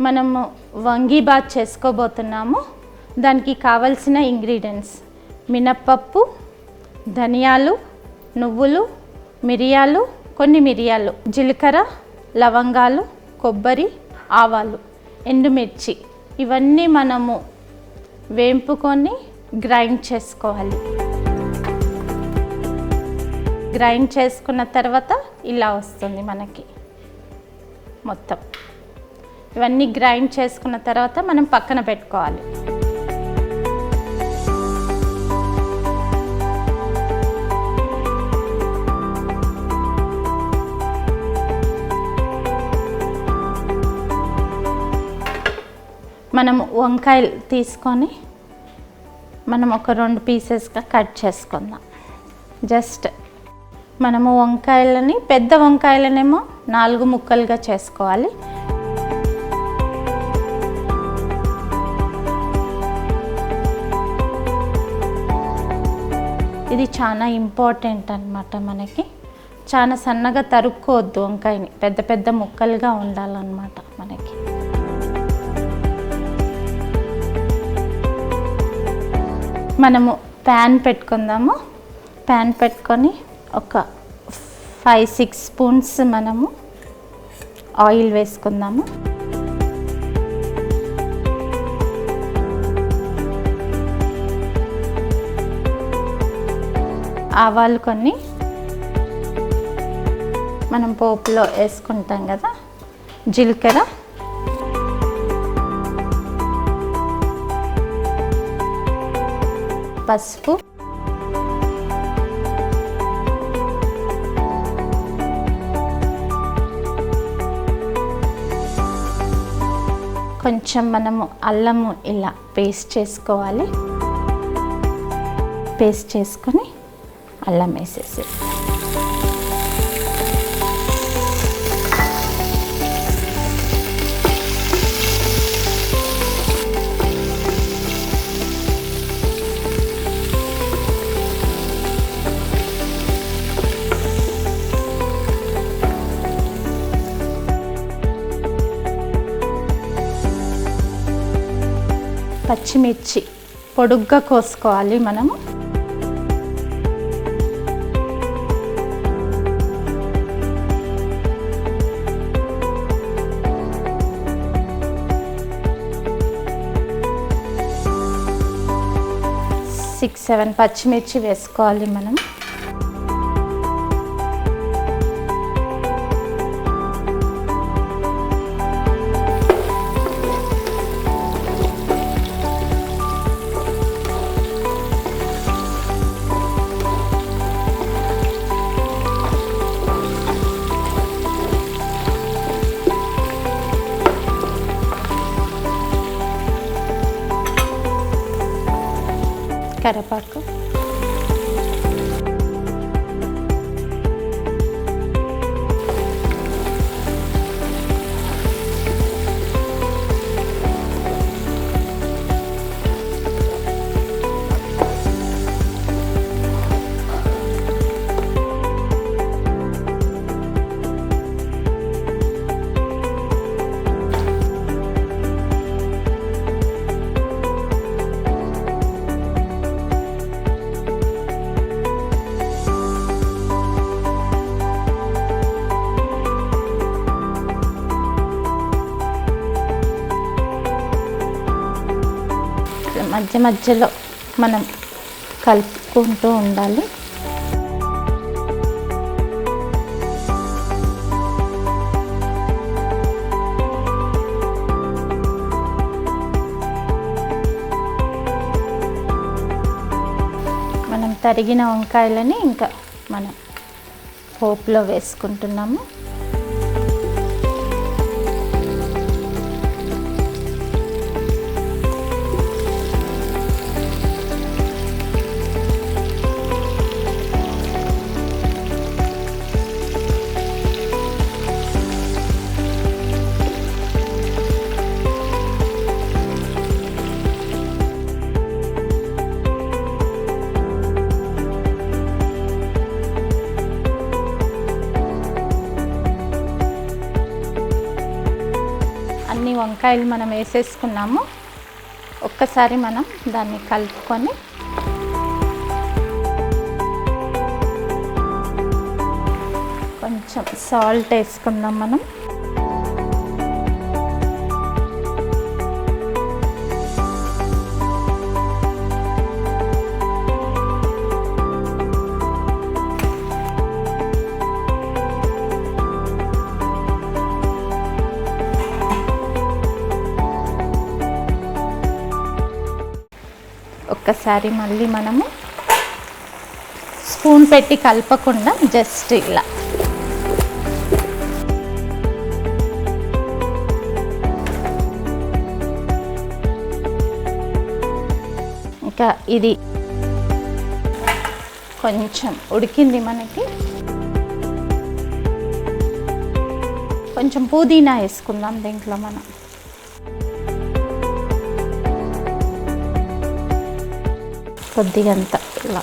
మనము వంగి బాత్ చేసుకోబోతున్నాము. దానికి కావలసిన ఇంగ్రీడియంట్స్ మినప్పప్పు, ధనియాలు, నువ్వులు, మిరియాలు, కొన్ని మిరియాలు, జీలకర్ర, లవంగాలు, కొబ్బరి, ఆవాలు, ఎండుమిర్చి ఇవన్నీ మనము వేంపుకొని గ్రైండ్ చేసుకోవాలి. గ్రైండ్ చేసుకున్న తర్వాత ఇలా వస్తుంది మనకి. మొత్తం ఇవన్నీ గ్రైండ్ చేసుకున్న తర్వాత మనం పక్కన పెట్టుకోవాలి. మనము వంకాయలు తీసుకొని మనం ఒక 2 పీసెస్గా కట్ చేసుకుందాం. జస్ట్ మనము వంకాయలని, పెద్ద వంకాయలనేమో 4 ముక్కలుగా చేసుకోవాలి. ఇది చాలా ఇంపార్టెంట్ అన్నమాట. మనకి చాలా సన్నగా తరుక్కోవద్దు వంకాయని, పెద్ద పెద్ద ముక్కలుగా ఉండాలన్నమాట మనకి. మనము ప్యాన్ పెట్టుకుందాము. ప్యాన్ పెట్టుకొని ఒక 5-6 స్పూన్స్ మనము ఆయిల్ వేసుకుందాము. ఆవాలు కొన్ని మనం పోపులో వేసుకుంటాం కదా, జీలకర్ర, పసుపు, కొంచెం మనము అల్లము ఇలా పేస్ట్ చేసుకోవాలి. పేస్ట్ చేసుకొని అల్లం వేసేసి పచ్చిమిర్చి పొడుగ్గా కోసుకోవాలి మనము. సిక్స్ 7 పచ్చిమిర్చి వేసుకోవాలి మనం. కరివేపాకు, మధ్య మధ్యలో మనం కలుపుకుంటూ ఉండాలి. మనం తరిగిన వంకాయలని ఇంకా మనం పోపులో వేసుకుంటున్నాము. వంకాయలు మనం వేసేసుకున్నాము. ఒక్కసారి మనం దాన్ని కలుపుకొని కొంచెం సాల్ట్ వేసుకుందాం మనం. ఒక్కసారి మళ్ళీ మనము స్పూన్ పెట్టి కలపకుండా జస్ట్ ఇలా ఇంకా ఇది కొంచెం ఉడికింది మనకి. కొంచెం పుదీనా వేసుకుందాం దీంట్లో మనం. కొద్దిగంత ఇలా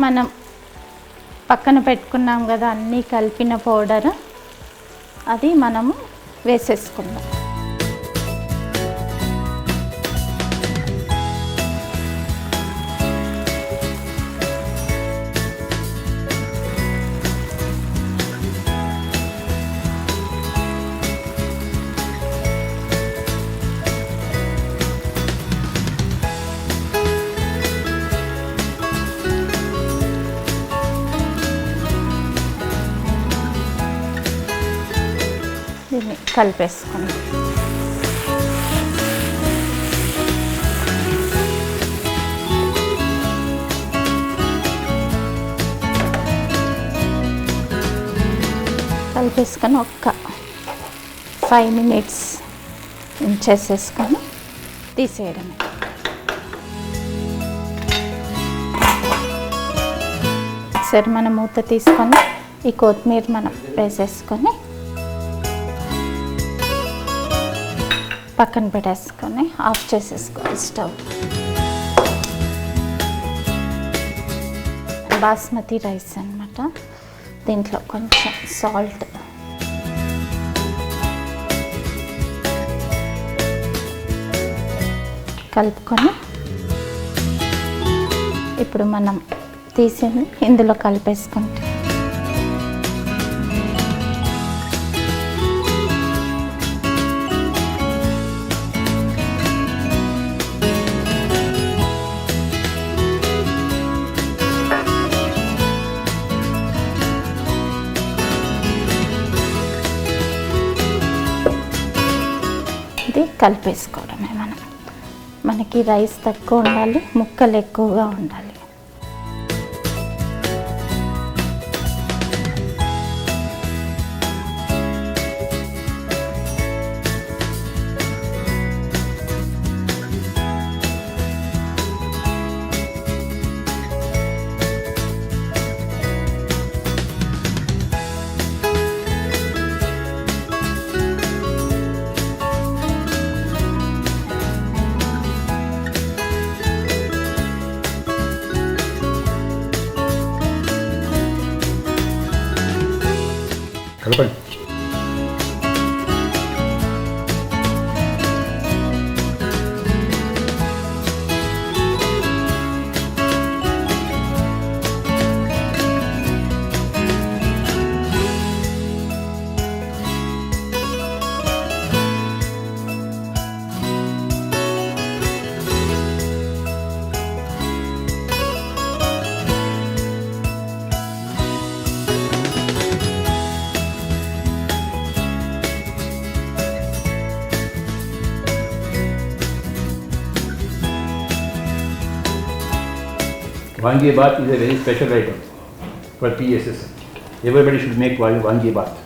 మనం పక్కన పెట్టుకున్నాం కదా అన్నీ కలిపిన పౌడర్, అది మనము వేసేసుకుందాం. దీన్ని కలిపేసుకుందాం. కలిపేసుకొని ఒక్క 5 minutes ఉంచేసేసుకొని తీసేయడమే. సరే మనం మూత తీసుకొని ఈ కొత్తిమీర మనం వేసేసుకొని పక్కన పెట్టేసుకొని ఆఫ్ చేసేసుకోవాలి స్టవ్. బాస్మతి రైస్ అన్నమాట. దీంట్లో కొంచెం సాల్ట్, కలుపుకొని ఇప్పుడు మనం తీసింది ఇందులో కలిపేసుకుంటే కలిపేసుకోవడమే. మనకి రైస్ తక్కువ ఉండాలి, ముక్కలు ఎక్కువగా ఉండాలి. Vangi bath is a very special item for PSS. Everybody should make Vangi bath.